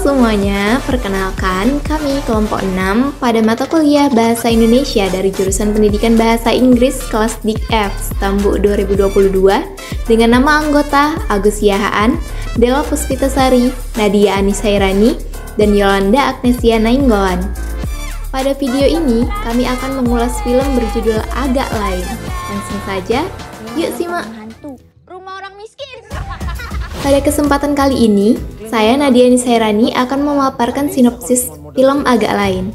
semuanya, perkenalkan kami kelompok 6 pada mata kuliah Bahasa Indonesia dari jurusan Pendidikan Bahasa Inggris kelas Dik F Stambuk 2022 dengan nama anggota Agus Yahaan, Della Puspitasari, Nadia Anisairani, dan Yolanda Agnesia Nainggolan. Pada video ini, kami akan mengulas film berjudul Agak Lain. Langsung saja, yuk simak! Rumah orang miskin. Pada kesempatan kali ini, saya Nadia Anisairani akan memaparkan sinopsis film Agak Lain.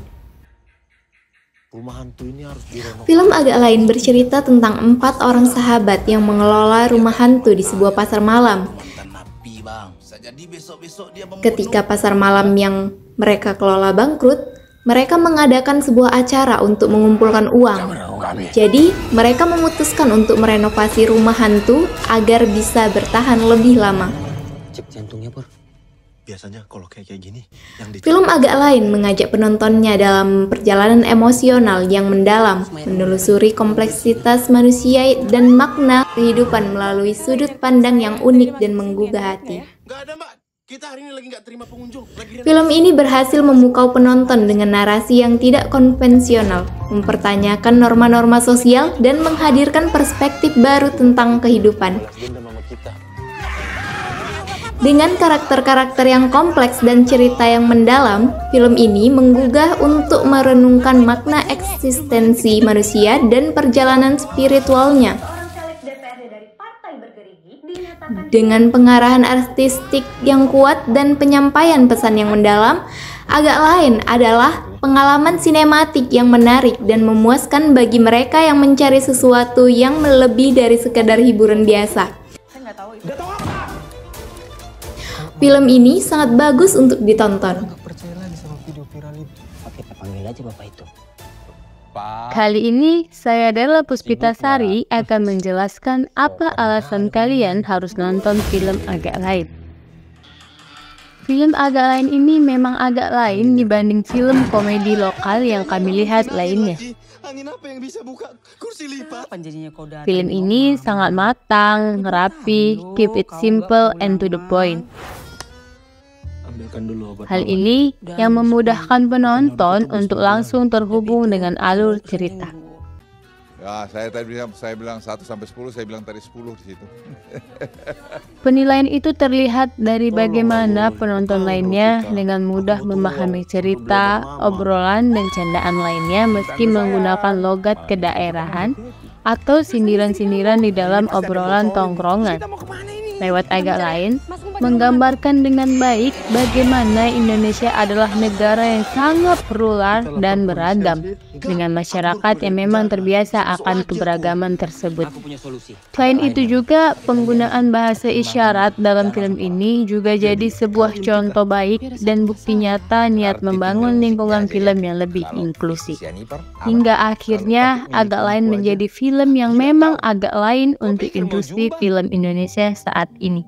Film Agak Lain bercerita tentang 4 orang sahabat yang mengelola rumah hantu di sebuah pasar malam. Ketika pasar malam yang mereka kelola bangkrut, mereka mengadakan sebuah acara untuk mengumpulkan uang. Jadi, mereka memutuskan untuk merenovasi rumah hantu agar bisa bertahan lebih lama. Cek jantungnya, Pur. Biasanya kalau kayak gini, Film Agak Lain mengajak penontonnya dalam perjalanan emosional yang mendalam, menelusuri kompleksitas manusia dan makna kehidupan melalui sudut pandang yang unik dan menggugah hati. Film ini berhasil memukau penonton dengan narasi yang tidak konvensional, mempertanyakan norma-norma sosial, dan menghadirkan perspektif baru tentang kehidupan. Dengan karakter-karakter yang kompleks dan cerita yang mendalam, film ini menggugah untuk merenungkan makna eksistensi manusia dan perjalanan spiritualnya. Dengan pengarahan artistik yang kuat dan penyampaian pesan yang mendalam, Agak Lain adalah pengalaman sinematik yang menarik dan memuaskan bagi mereka yang mencari sesuatu yang lebih dari sekedar hiburan biasa. Film ini sangat bagus untuk ditonton. Kali ini, saya Della Puspitasari akan menjelaskan apa alasan kalian harus nonton film Agak Lain. Film Agak Lain ini memang agak lain dibanding film komedi lokal yang kami lihat lainnya. Film ini sangat matang, rapi, keep it simple and to the point. Hal ini yang memudahkan penonton untuk langsung terhubung dengan alur cerita. Ya, saya bilang 1 sampai 10, saya bilang tadi 10 di situ. Penilaian itu terlihat dari bagaimana penonton lainnya dengan mudah memahami cerita, obrolan, dan candaan lainnya meski menggunakan logat kedaerahan atau sindiran-sindiran di dalam obrolan tongkrongan. Lewat Agak Lain, menggambarkan dengan baik bagaimana Indonesia adalah negara yang sangat plural dan beragam, dengan masyarakat yang memang terbiasa akan keberagaman tersebut. Selain itu juga, penggunaan bahasa isyarat dalam film ini juga jadi sebuah contoh baik dan bukti nyata niat membangun lingkungan film yang lebih inklusif. Hingga akhirnya, Agak Lain menjadi film yang memang agak lain untuk industri film Indonesia saat ini.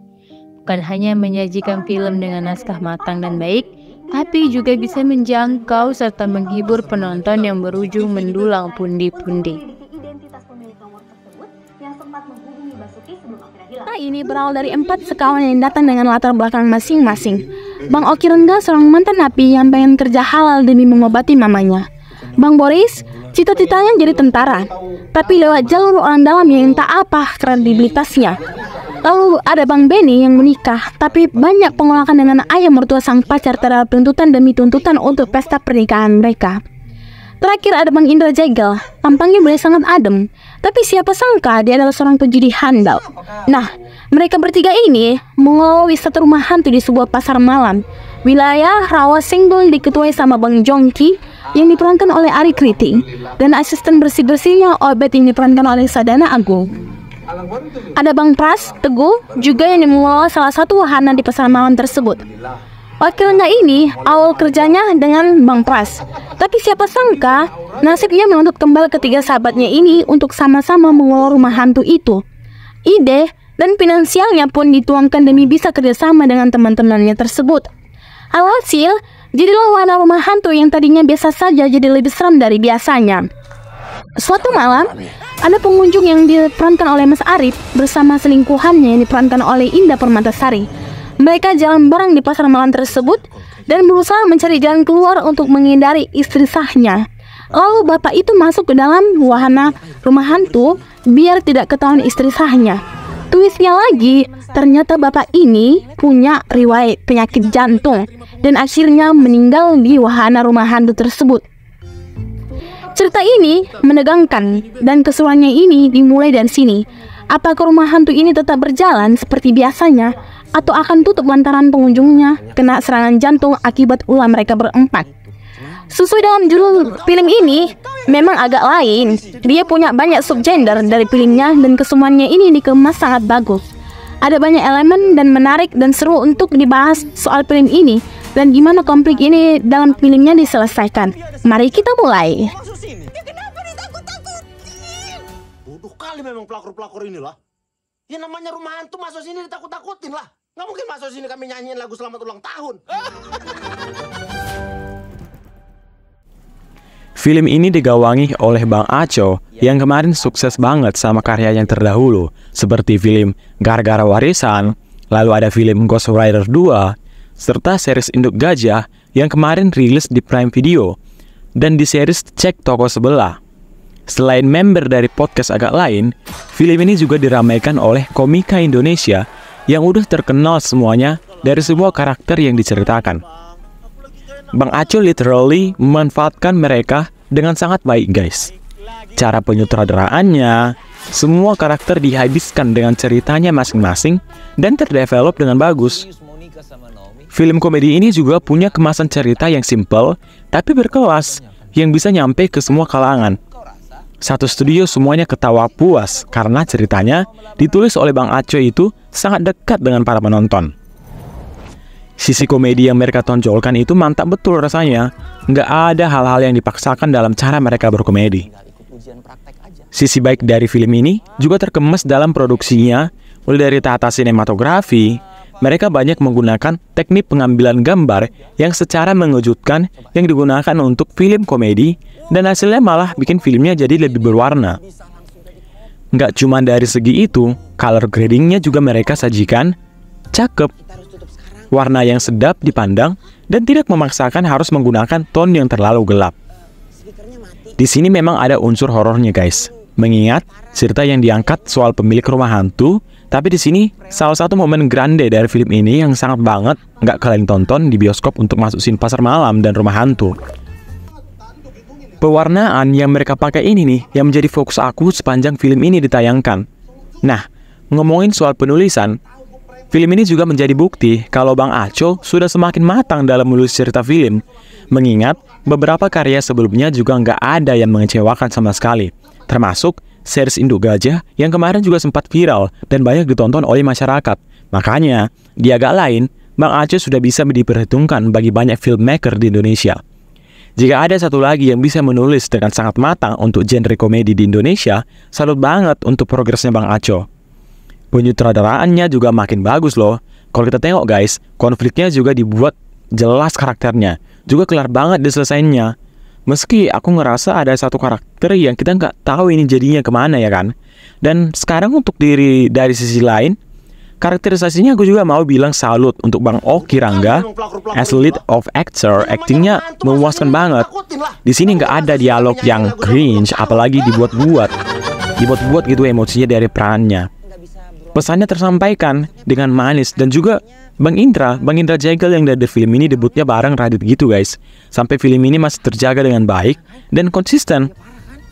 Bukan hanya menyajikan film dengan naskah matang dan baik, tapi juga bisa menjangkau serta menghibur penonton yang berujung mendulang pundi-pundi. Ini berawal dari 4 sekawan yang datang dengan latar belakang masing-masing. Bang Oki Rengga seorang mantan napi yang pengen kerja halal demi mengobati mamanya. Bang Boris, cita-citanya jadi tentara, tapi lewat jalur orang dalam yang tak apa kredibilitasnya. Lalu ada Bang Benny yang menikah, tapi banyak penolakan dengan ayah mertua sang pacar terhadap tuntutan demi tuntutan untuk pesta pernikahan mereka. Terakhir ada Bang Indra Jegel, tampangnya boleh sangat adem, tapi siapa sangka dia adalah seorang penjudi handal. Nah, mereka bertiga ini mengelola wisata rumah hantu di sebuah pasar malam. Wilayah Rawa Senggol diketuai sama Bang Jongki yang diperankan oleh Ari Kriting, dan asisten bersih-bersihnya Obet yang diperankan oleh Sadana Agung. Ada Bang Pras Teguh juga yang mengelola salah satu wahana di pasar malam tersebut. Wakilnya ini awal kerjanya dengan Bang Pras, tapi siapa sangka nasibnya menuntut kembali ketiga sahabatnya ini untuk sama-sama mengelola rumah hantu itu. Ide dan finansialnya pun dituangkan demi bisa kerjasama dengan teman-temannya tersebut. Alhasil, jadilah wahana rumah hantu yang tadinya biasa saja jadi lebih seram dari biasanya. Suatu malam, ada pengunjung yang diperankan oleh Mas Arif bersama selingkuhannya yang diperankan oleh Indah Permatasari. Mereka jalan bareng di pasar malam tersebut dan berusaha mencari jalan keluar untuk menghindari istri sahnya. Lalu bapak itu masuk ke dalam wahana rumah hantu biar tidak ketahuan istri sahnya. Twistnya lagi, ternyata bapak ini punya riwayat penyakit jantung dan akhirnya meninggal di wahana rumah hantu tersebut. Cerita ini menegangkan dan keseruannya ini dimulai dari sini. Apakah rumah hantu ini tetap berjalan seperti biasanya atau akan tutup lantaran pengunjungnya kena serangan jantung akibat ulah mereka berempat? Sesuai dengan judul film ini, memang agak lain. Dia punya banyak subgender dari filmnya dan kesemuanya ini dikemas sangat bagus. Ada banyak elemen dan menarik dan seru untuk dibahas soal film ini dan gimana konflik ini dalam filmnya diselesaikan. Mari kita mulai. Bodoh kali memang pelakor-pelakor inilah. Ya namanya rumah hantu, masuk sini ditakut-takutin lah. Nggak mungkin masuk sini kami nyanyiin lagu selamat ulang tahun. Film ini digawangi oleh Bang Aco yang kemarin sukses banget sama karya yang terdahulu seperti film Gara-Gara Warisan, lalu ada film Ghost Rider 2, serta series Induk Gajah yang kemarin rilis di Prime Video dan di series Cek Toko Sebelah. Selain member dari podcast agak lain, film ini juga diramaikan oleh komika Indonesia yang udah terkenal semuanya dari sebuah karakter yang diceritakan. Bang Aco literally memanfaatkan mereka dengan sangat baik, guys. Cara penyutradaraannya, semua karakter dihabiskan dengan ceritanya masing-masing dan terdevelop dengan bagus. Film komedi ini juga punya kemasan cerita yang simple tapi berkelas yang bisa nyampe ke semua kalangan. Satu studio semuanya ketawa puas karena ceritanya ditulis oleh Bang Aco itu sangat dekat dengan para penonton. Sisi komedi yang mereka tonjolkan itu mantap betul rasanya. Nggak ada hal-hal yang dipaksakan dalam cara mereka berkomedi. Sisi baik dari film ini juga terkemas dalam produksinya. Mulai dari tata sinematografi, mereka banyak menggunakan teknik pengambilan gambar yang secara mengejutkan yang digunakan untuk film komedi, dan hasilnya malah bikin filmnya jadi lebih berwarna. Nggak cuma dari segi itu, color gradingnya juga mereka sajikan cakep. Warna yang sedap dipandang dan tidak memaksakan harus menggunakan tone yang terlalu gelap. Di sini memang ada unsur horornya, guys. Mengingat cerita yang diangkat soal pemilik rumah hantu, tapi di sini salah satu momen grande dari film ini yang sangat banget nggak kalian tonton di bioskop untuk masuk scene pasar malam dan rumah hantu. Pewarnaan yang mereka pakai ini nih yang menjadi fokus aku sepanjang film ini ditayangkan. Nah, ngomongin soal penulisan, film ini juga menjadi bukti kalau Bang Aco sudah semakin matang dalam menulis cerita film. Mengingat beberapa karya sebelumnya juga nggak ada yang mengecewakan sama sekali. Termasuk series Induk Gajah yang kemarin juga sempat viral dan banyak ditonton oleh masyarakat. Makanya, di agak lain, Bang Aco sudah bisa diperhitungkan bagi banyak filmmaker di Indonesia. Jika ada satu lagi yang bisa menulis dengan sangat matang untuk genre komedi di Indonesia, salut banget untuk progresnya Bang Aco. Penyutradaraannya juga makin bagus loh. Kalau kita tengok guys, konfliknya juga dibuat jelas karakternya. Juga kelar banget diselesainnya. Meski aku ngerasa ada satu karakter yang kita nggak tahu ini jadinya kemana ya kan. Dan sekarang untuk dari sisi lain, karakterisasinya aku juga mau bilang salut untuk Bang Oki Rangga as lead of actor. Actingnya memuaskan banget. Di sini nggak ada dialog yang cringe, apalagi dibuat-buat gitu emosinya dari perannya. Pesannya tersampaikan dengan manis. Dan juga Bang Indra Jegel yang dari film ini debutnya bareng Radit gitu guys. Sampai film ini masih terjaga dengan baik dan konsisten.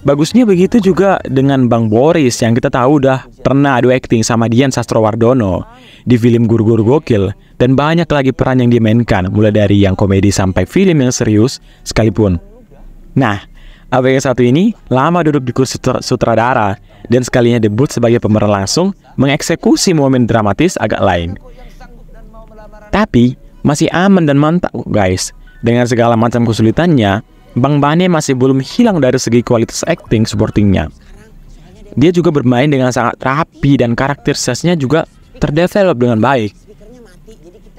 Bagusnya begitu juga dengan Bang Boris yang kita tahu udah pernah adu acting sama Dian Sastrowardono di film Guru-Guru Gokil. Dan banyak lagi peran yang dimainkan, mulai dari yang komedi sampai film yang serius sekalipun. Nah, abang yang satu ini lama duduk di kursi sutradara dan sekalinya debut sebagai pemeran langsung mengeksekusi momen dramatis agak lain. Tapi masih aman dan mantap guys. Dengan segala macam kesulitannya, Bang Bane masih belum hilang dari segi kualitas acting supportingnya. Dia juga bermain dengan sangat rapi dan karakterisasinya juga terdevelop dengan baik.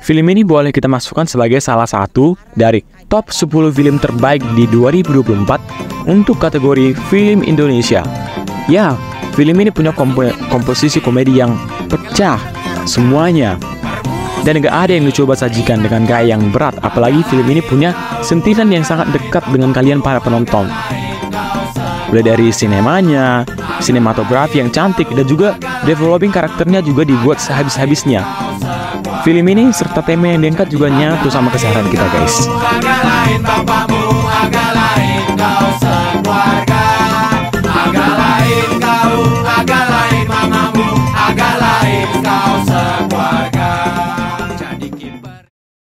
Film ini boleh kita masukkan sebagai salah satu dari top 10 film terbaik di 2024 untuk kategori film Indonesia. Ya, film ini punya komposisi komedi yang pecah semuanya. dan gak ada yang dicoba sajikan dengan gaya yang berat, apalagi film ini punya sentilan yang sangat dekat dengan kalian para penonton. Mulai dari sinemanya, sinematografi yang cantik, dan juga developing karakternya juga dibuat sehabis-habisnya. Film ini serta tema yang diangkat juga nyatu sama keseharian kita, guys.